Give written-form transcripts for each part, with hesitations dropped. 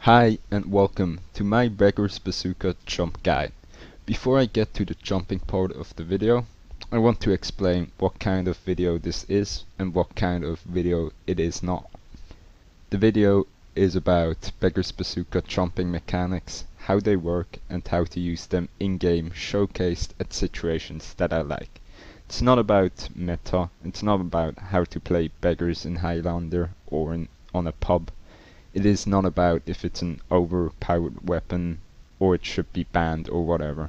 Hi and welcome to my Beggar's Bazooka jump guide. Before I get to the jumping part of the video, I want to explain what kind of video this is and what kind of video it is not. The video is about Beggar's Bazooka jumping mechanics, how they work and how to use them in-game showcased at situations that I like. It's not about meta, it's not about how to play beggars in Highlander or on a pub. It is not about if it's an overpowered weapon or it should be banned or whatever.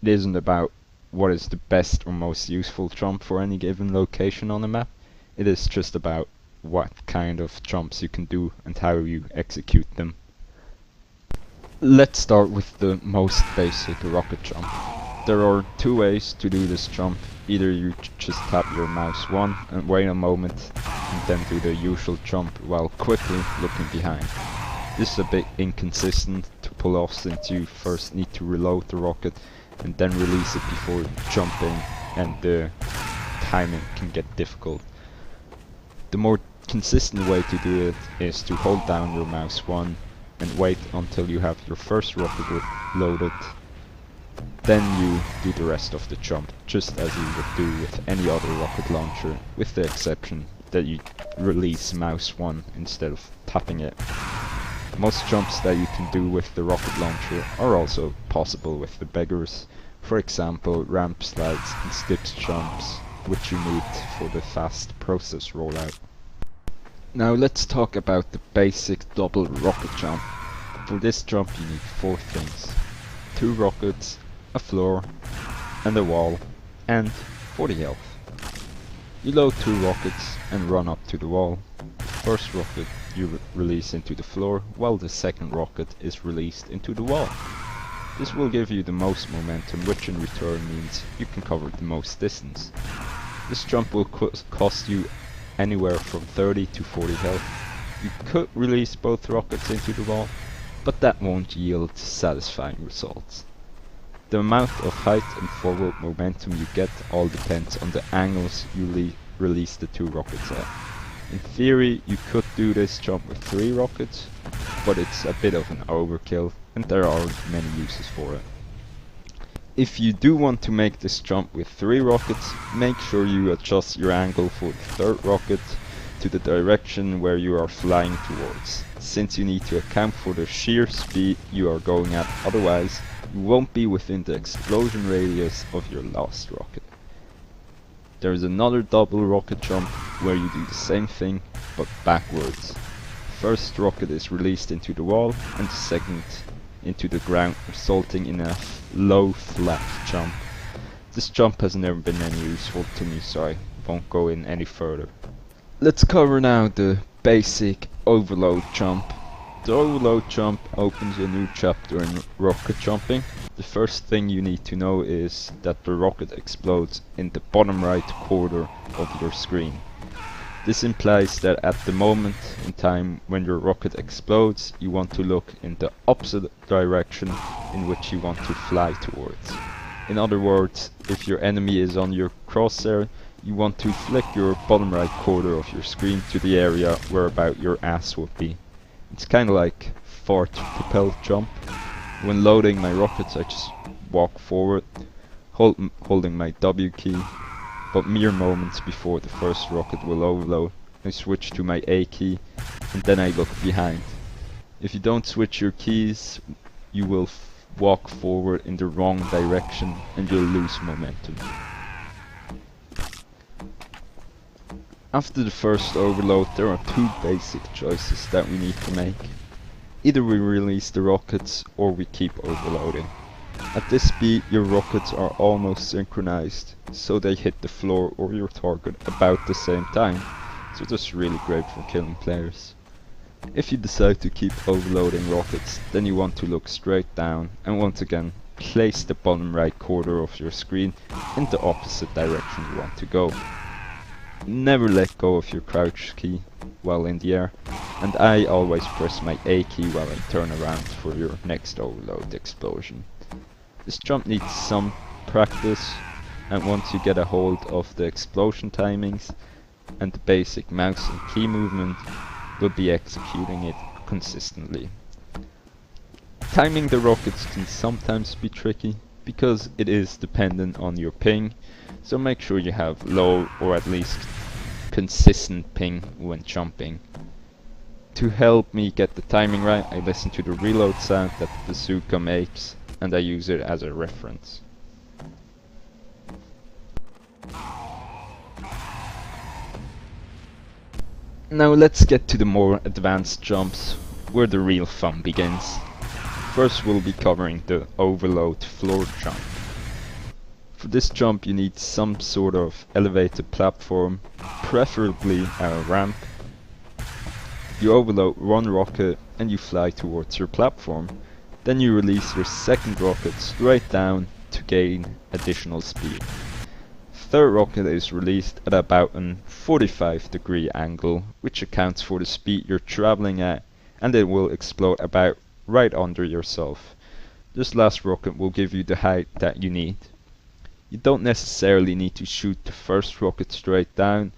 It isn't about what is the best or most useful jump for any given location on the map. It is just about what kind of jumps you can do and how you execute them. Let's start with the most basic rocket jump. There are two ways to do this jump. Either you just tap your mouse 1 and wait a moment and then do the usual jump while quickly looking behind. This is a bit inconsistent to pull off since you first need to reload the rocket and then release it before jumping, and the timing can get difficult. The more consistent way to do it is to hold down your mouse 1 and wait until you have your first rocket loaded. Then you do the rest of the jump, just as you would do with any other rocket launcher, with the exception that you release mouse 1 instead of tapping it. Most jumps that you can do with the rocket launcher are also possible with the beggars. For example, ramp slides and stitch jumps, which you need for the fast process rollout. Now let's talk about the basic double rocket jump. For this jump you need 4 things: 2 rockets, a floor, and a wall, and 40 health. You load 2 rockets and run up to the wall. The first rocket you release into the floor, while the second rocket is released into the wall. This will give you the most momentum, which in return means you can cover the most distance. This jump will cost you anywhere from 30 to 40 health. You could release both rockets into the wall, but that won't yield satisfying results. The amount of height and forward momentum you get all depends on the angles you release the 2 rockets at. In theory you could do this jump with 3 rockets, but it's a bit of an overkill and there aren't many uses for it. If you do want to make this jump with 3 rockets, make sure you adjust your angle for the third rocket to the direction where you are flying towards, since you need to account for the sheer speed you are going at, otherwise you won't be within the explosion radius of your last rocket. There is another double rocket jump where you do the same thing but backwards. The first rocket is released into the wall and the second into the ground, resulting in a low flat jump. This jump has never been any useful to me, so I won't go in any further. Let's cover now the basic overload jump. The overload jump opens a new chapter in rocket jumping. The first thing you need to know is that the rocket explodes in the bottom right corner of your screen. This implies that at the moment in time when your rocket explodes, you want to look in the opposite direction in which you want to fly towards. In other words, if your enemy is on your crosshair, you want to flick your bottom right corner of your screen to the area where about your ass would be. It's kinda like fart propel jump. When loading my rockets I just walk forward, holding my W key, but mere moments before the first rocket will overload, I switch to my A key and then I look behind. If you don't switch your keys, you will walk forward in the wrong direction and you'll lose momentum. After the first overload, there are 2 basic choices that we need to make. Either we release the rockets or we keep overloading. At this speed your rockets are almost synchronized, so they hit the floor or your target about the same time, so this is really great for killing players. If you decide to keep overloading rockets, then you want to look straight down and once again place the bottom right corner of your screen in the opposite direction you want to go. Never let go of your crouch key while in the air, and I always press my A key while I turn around for your next overload explosion. This jump needs some practice, and once you get a hold of the explosion timings and the basic mouse and key movement, you'll be executing it consistently. Timing the rockets can sometimes be tricky because it is dependent on your ping, so make sure you have low or at least consistent ping when jumping. To help me get the timing right, I listen to the reload sound that the bazooka makes and I use it as a reference. Now let's get to the more advanced jumps, where the real fun begins. First we'll be covering the overload floor jump. For this jump you need some sort of elevated platform, preferably a ramp. You overload one rocket and you fly towards your platform. Then you release your second rocket straight down to gain additional speed. Third rocket is released at about an 45-degree angle, which accounts for the speed you're traveling at, and it will explode about right under yourself. This last rocket will give you the height that you need. You don't necessarily need to shoot the first rocket straight down,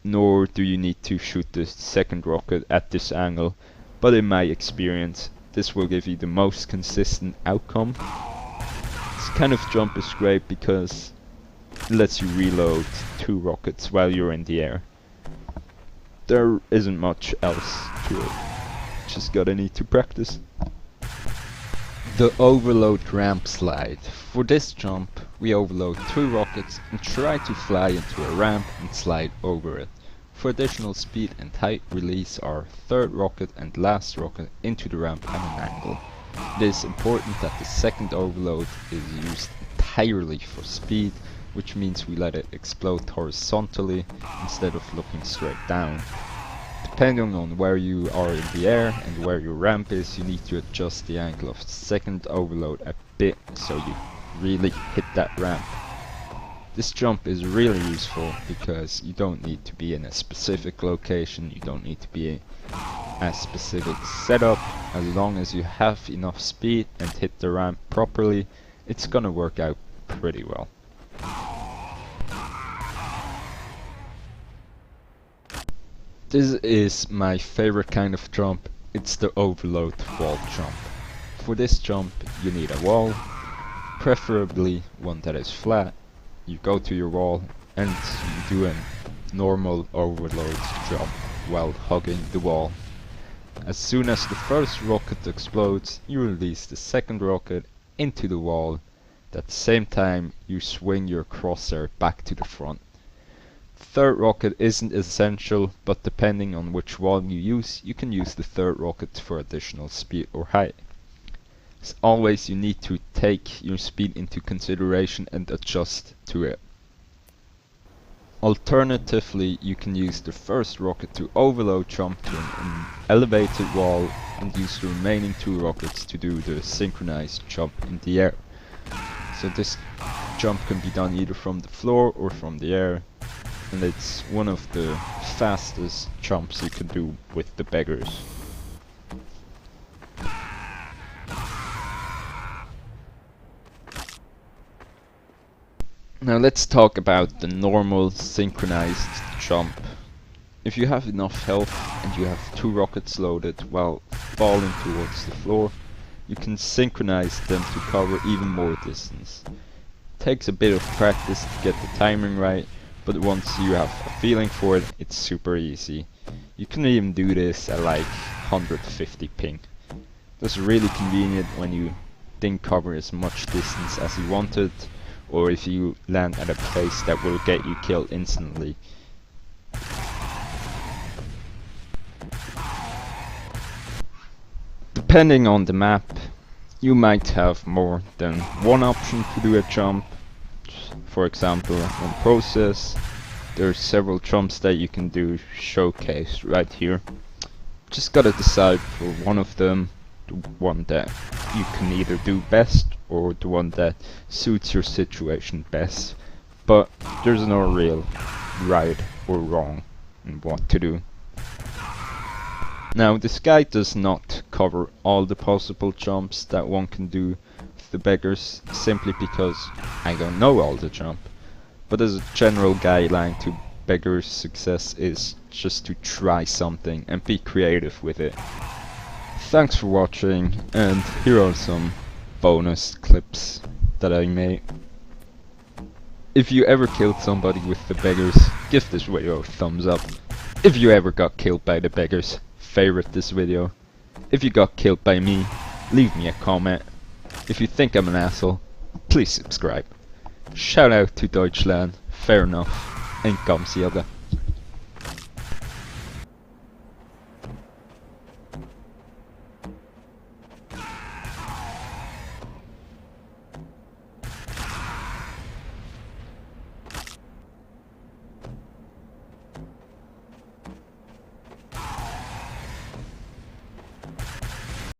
nor do you need to shoot the second rocket at this angle, but in my experience this will give you the most consistent outcome. This kind of jump is great because it lets you reload 2 rockets while you're in the air. There isn't much else to it, just gotta need to practice. The overload ramp slide. For this jump we overload 2 rockets and try to fly into a ramp and slide over it. For additional speed and height, release our third rocket and last rocket into the ramp at an angle. It is important that the second overload is used entirely for speed, which means we let it explode horizontally instead of looking straight down. Depending on where you are in the air and where your ramp is, you need to adjust the angle of the second overload a bit so you really hit that ramp. This jump is really useful because you don't need to be in a specific location, you don't need to be in a specific setup. As long as you have enough speed and hit the ramp properly, it's gonna work out pretty well. This is my favorite kind of jump. It's the overload wall jump. For this jump you need a wall, preferably one that is flat. You go to your wall and you do a normal overload jump while hugging the wall. As soon as the first rocket explodes, you release the second rocket into the wall. At the same time you swing your crosshair back to the front. Third rocket isn't essential, but depending on which wall you use, you can use the third rocket for additional speed or height. As always, you need to take your speed into consideration and adjust to it. Alternatively, you can use the first rocket to overload jump to an elevated wall and use the remaining 2 rockets to do the synchronized jump in the air. So this jump can be done either from the floor or from the air, and it's one of the fastest jumps you can do with the beggars. Now let's talk about the normal synchronized jump. If you have enough health and you have 2 rockets loaded while falling towards the floor, you can synchronize them to cover even more distance. It takes a bit of practice to get the timing right, but once you have a feeling for it, it's super easy. You can even do this at like 150 ping. That's really convenient when you didn't cover as much distance as you wanted, or if you land at a place that will get you killed instantly. Depending on the map, you might have more than one option to do a jump. For example, on Process, there are several jumps that you can do showcased right here. Just gotta decide for one of them, the one that you can either do best or the one that suits your situation best. But there's no real right or wrong in what to do. Now this guide does not cover all the possible jumps that one can do with the beggars, simply because I don't know all the jump. But as a general guideline to beggars success is just to try something and be creative with it. Thanks for watching, and here are some bonus clips that I made. If you ever killed somebody with the beggars, give this video a thumbs up. If you ever got killed by the beggars, favorite this video. If you got killed by me, leave me a comment. If you think I'm an asshole, please subscribe. Shout out to Deutschland, fair enough, and Gamsiaga.